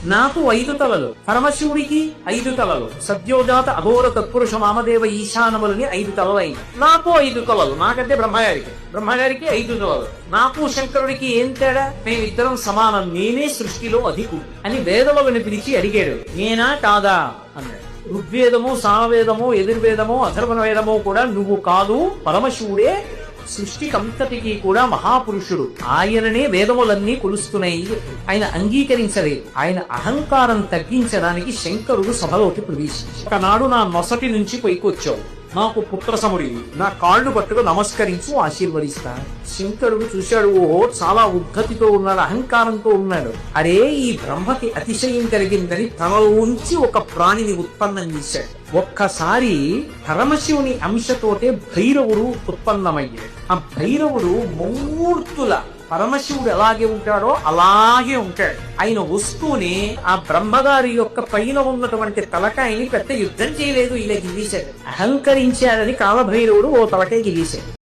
నాకు 5 తలలు, పరమశివుడికి 5 తలలు, సద్యోజాత అఘోర తత్పురుష మామదేవ ఈశానములని 5 తలలు. నాకు 5 తలలు, నాకంటే బ్రహ్మగారికి 5 తలలు. నాకు శంకరుడికి ఏం తేడా? మేమిద్దరం సమానం, నేనే సృష్టిలో అధికుడు అని వేదములను పిలిచి అడిగాడు. నేనా కాదా అన్నాడు. ఋగ్వేదము, సామవేదము, యజుర్వేదము, అథర్వణ వేదము కూడా నువ్వు కాదు, పరమశివుడే సృష్టికంతటికి కూడా మహాపురుషుడు, ఆయననే వేదములన్నీ కొలుస్తున్నాయి. ఆయన అంగీకరించలేదు. ఆయన అహంకారం తగ్గించడానికి శంకరుడు సభలోకి ప్రవేశించాడు. ఒకనాడు నా నొసటి నుంచి పైకొచ్చావు, నాకు పుత్ర సముడి, నా కాళ్ళు పట్టుకు నమస్కరించు, ఆశీర్వదిస్తా. శంకరుడు చూశాడు, ఓహో చాలా ఉద్ధతితో ఉన్నాడు, అహంకారంతో ఉన్నాడు. అరే ఈ బ్రహ్మకి అతిశయం కలిగిందని తనలోంచి ఒక ప్రాణిని ఉత్పన్నం చేశాడు. ఒక్కసారి పరమశివుని అంశతోటే భైరవుడు ఉత్పన్నమయ్యాడు. ఆ భైరవుడు మూర్తుల పరమశివుడు ఎలాగే ఉంటాడో అలాగే ఉంటాడు. ఆయన వస్తూనే ఆ బ్రహ్మగారి యొక్క పైన ఉన్నటువంటి తలకాయని పెద్ద యుద్ధం చేయలేదు, ఇలా గిరీశాడు. అహంకరించాడని కాలభైరవుడు ఓ తలకాయ గిరీశాడు.